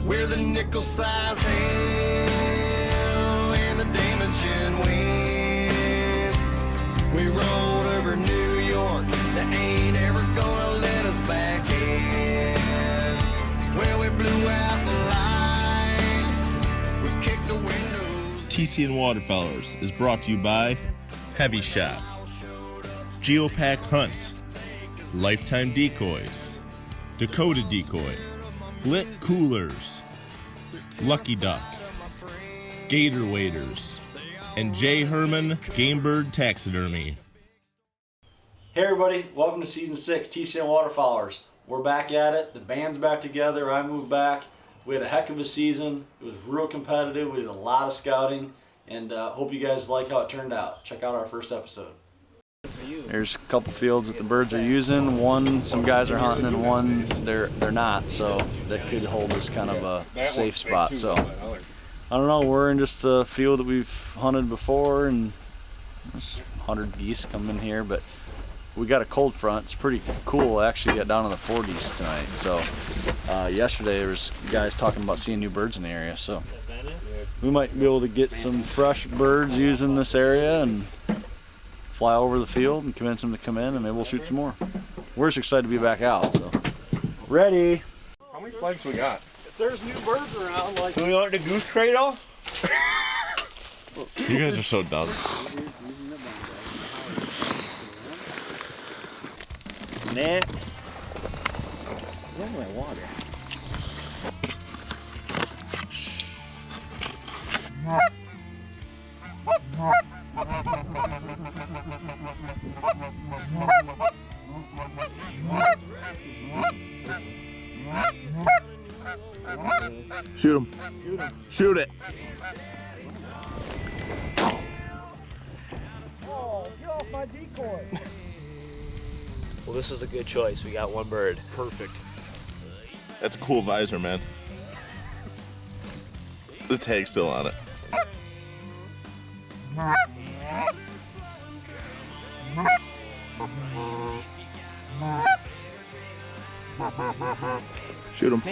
We're the nickel-sized hell and the damaging winds. We rolled over New York, they ain't ever gonna let us back in. Well, we blew out the lights, we kicked the windows. TC and Waterfowlers is brought to you by Heavy Shot, Geopack Hunt, Lifetime Decoys, Dakota Decoy, Lit Coolers, Lucky Duck, Gator Waders, and J. Herman Game Bird Taxidermy. Hey everybody, welcome to Season 6, TC and Waterfowlers. We're back at it, the band's back together, I moved back. We had a heck of a season, it was real competitive, we did a lot of scouting, and hope you guys like how it turned out. Check out our first episode. There's a couple fields that the birds are using. One, some guys are hunting, and one, they're not. So that could hold us kind of a safe spot. So I don't know. We're in just a field that we've hunted before, and there's 100 geese coming in here. But we got a cold front. It's pretty cool. I actually got down in the 40s tonight. So yesterday there was guys talking about seeing new birds in the area. So we might be able to get some fresh birds using this area and fly over the field and convince them to come in, and maybe we'll shoot some more. We're just excited to be back out, so. Ready. How many flags we got? If there's new birds around, like... Do we want the goose cradle? You guys are so dumb. Next. Where's my water? Shoot him. Shoot it. Oh, get off my decoy! Well, this is a good choice. We got one bird. Perfect. That's a cool visor, man. The tag's still on it. Shoot him.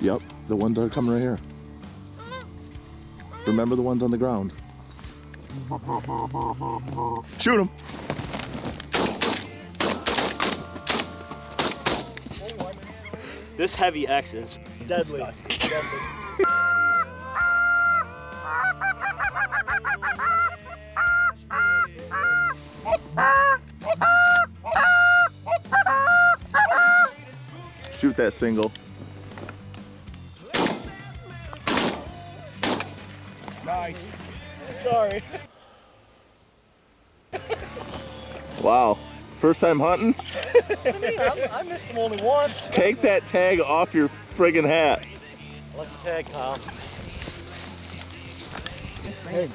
Yep, the ones that are coming right here. Remember the ones on the ground. Shoot him. This heavy X is Deadly. disgusting. Shoot that single. Nice. Sorry. Wow. First time hunting? I mean, I missed him only once. Take that tag off your friggin' hat. I like the tag, Kyle. Hey,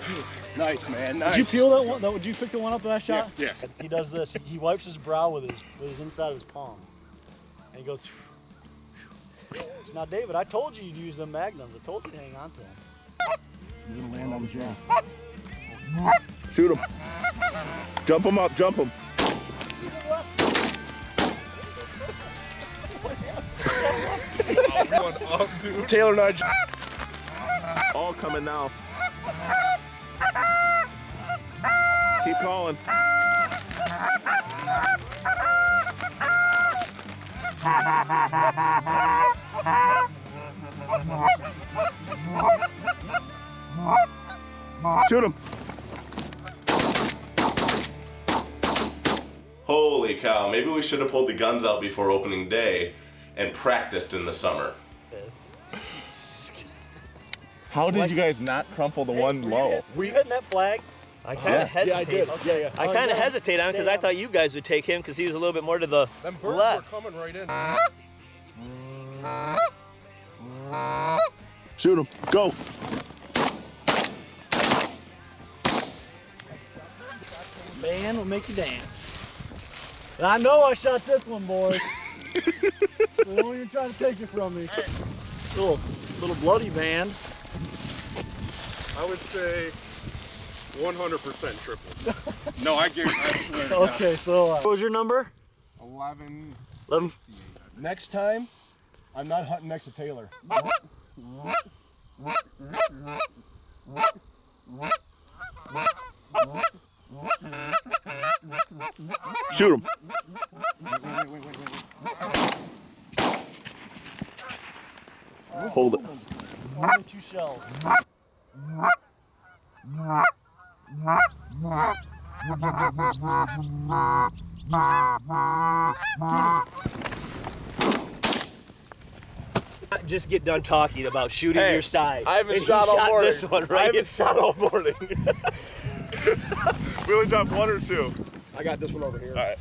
nice, man. Nice. Did you peel that one? Did you pick the one up that I shot? Yeah. He does this. He wipes his brow with his inside of his palm, and he goes. Now, David, I told you you'd use them magnums. I told you to hang on to them. You're gonna land on the jaw. Shoot him. Jump him up, jump him. Taylor and I. All coming now. Keep calling. Shoot him. Holy cow, maybe we should have pulled the guns out before opening day and practiced in the summer. How did you guys not crumple the one low? Were you hitting that flag? I kind of hesitated. Yeah. I kind of hesitated on because I thought you guys would take him because he was a little bit more to the Them birds left. were coming right in. Shoot him. Go. Man will make you dance. And I know I shot this one, boys. So don't even try to take it from me. Little bloody band. I would say 100% triple. No, I guarantee. I swear to God. Okay, so what was your number? 11. 11. Next time, I'm not hunting next to Taylor. Shoot him. Hold it. Only 2 shells. Just get done talking about shooting your side. I haven't And he shot all morning. This one right I haven't shot all morning. We only dropped 1 or 2. I got this one over here. All right.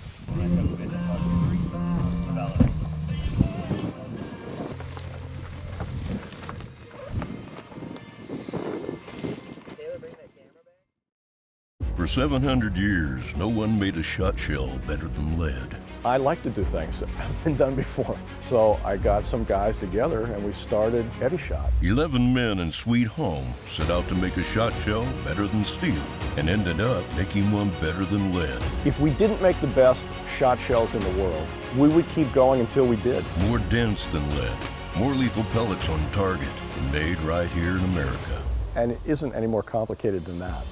For 700 years, no one made a shot shell better than lead. I like to do things that haven't been done before. So I got some guys together and we started Heavy Shot. 11 men in Sweet Home set out to make a shot shell better than steel and ended up making one better than lead. If we didn't make the best shot shells in the world, we would keep going until we did. More dense than lead, more lethal pellets on target, and made right here in America. And it isn't any more complicated than that.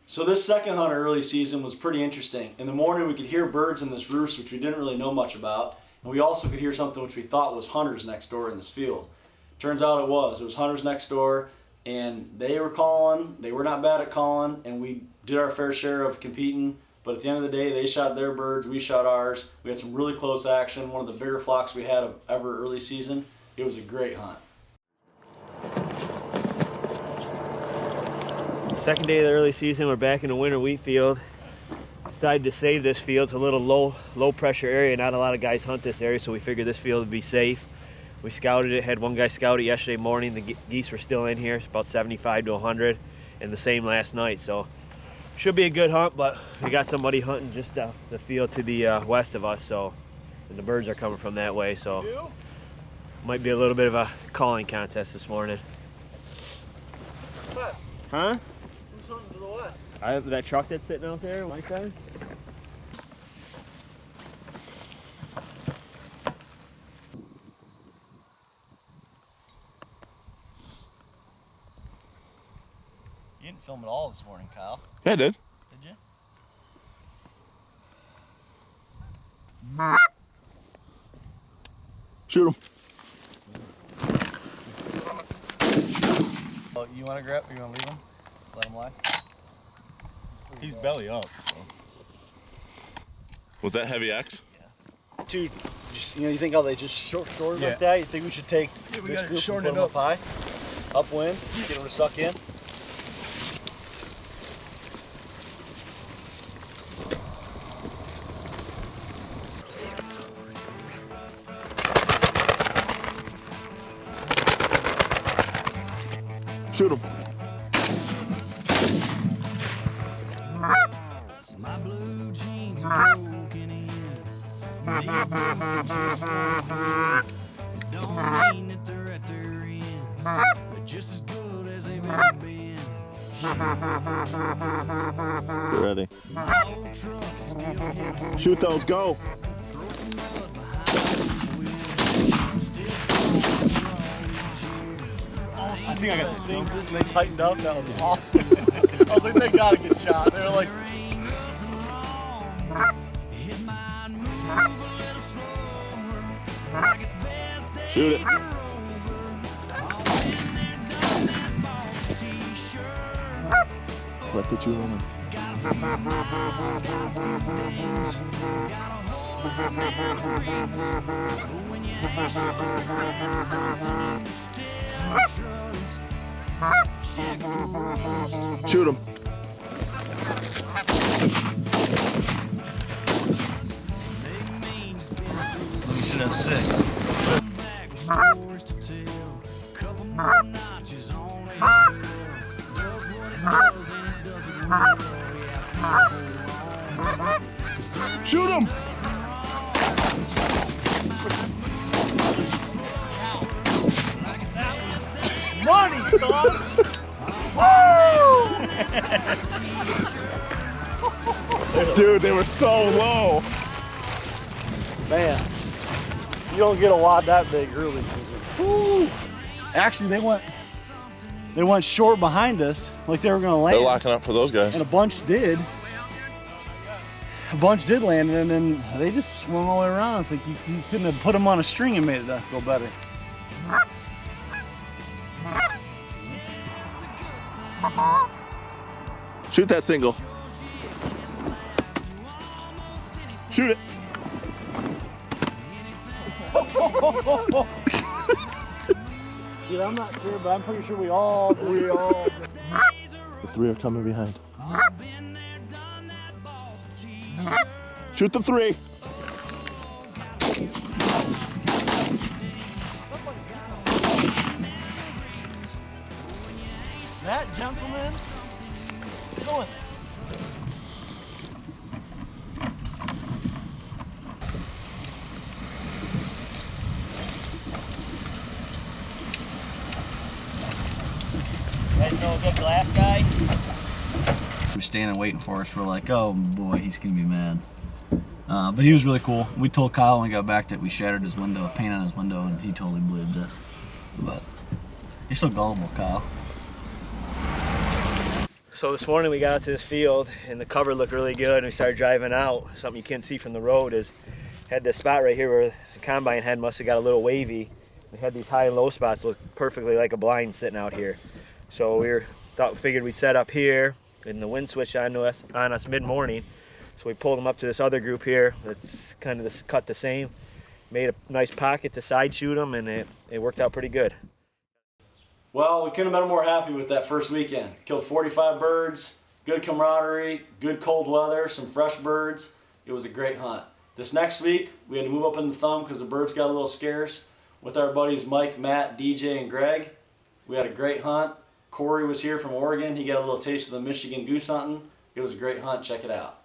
So this second hunt early season was pretty interesting. In the morning we could hear birds in this roost, which we didn't really know much about. And we also could hear something which we thought was hunters next door in this field. Turns out it was hunters next door, and they were calling. They were not bad at calling, and we did our fair share of competing. But at the end of the day, they shot their birds, we shot ours. We had some really close action, one of the bigger flocks we had of ever early season. It was a great hunt. Second day of the early season, we're back in the winter wheat field. Decided to save this field. It's a little low pressure area. Not a lot of guys hunt this area, so we figured this field would be safe. We scouted it, had one guy scout it yesterday morning. The geese were still in here. It's about 75 to 100, and the same last night. So should be a good hunt, but we got somebody hunting just the field to the west of us, so, and the birds are coming from that way, so might be a little bit of a calling contest this morning. West. Huh? Who's hunting to the west? I have that truck that's sitting out there, like that. You didn't film it all this morning, Kyle. Yeah, I did. Did you? Shoot him. Oh, you want to grab? Or you want to leave him? Let him lie. He's belly up. So. Was that heavy X? Dude, you think how they just short like that? You think we should take this group and put them up high, upwind, get them to suck in? Shoot him. My blue jeans are broken in. These boots are just one. Don't mean that they're at their end, but just as good as they've ever been. Ready. Shoot those, go. I think I got the same. They tightened up. That was awesome. I was like, they got a good shot. They were like, shoot it. Let the two women. Shoot him. We should have 6. Shoot him. money, son! Woo! Dude, they were so low. Man, you don't get a wad that big early season. Woo! Actually, they went short behind us, like they were gonna land. They're locking up for those guys. And a bunch did. A bunch did land, and then they just swung all the way around. I think you couldn't have put them on a string and made it go better. Shoot that single. Shoot it. Dude, I'm not sure, but I'm pretty sure we all. The three are coming behind. Shoot the three. That gentleman going. Guys know a good glass guy? He was standing waiting for us. We're like, oh boy, he's gonna be mad. But he was really cool. We told Kyle when we got back that we shattered his window, paint on his window, and he totally believed it. But you're so gullible, Kyle. So this morning we got out to this field and the cover looked really good and we started driving out. Something you can't see from the road is had this spot right here where the combine head must have got a little wavy. We had these high and low spots look perfectly like a blind sitting out here. So we figured we'd set up here and the wind switched on us mid-morning. So we pulled them up to this other group here that's kind of cut the same. Made a nice pocket to side shoot them and it worked out pretty good. Well, we couldn't have been more happy with that first weekend. Killed 45 birds, good camaraderie, good cold weather, some fresh birds. It was a great hunt. This next week, we had to move up in the thumb because the birds got a little scarce. With our buddies Mike, Matt, DJ, and Greg, we had a great hunt. Corey was here from Oregon. He got a little taste of the Michigan goose hunting. It was a great hunt. Check it out.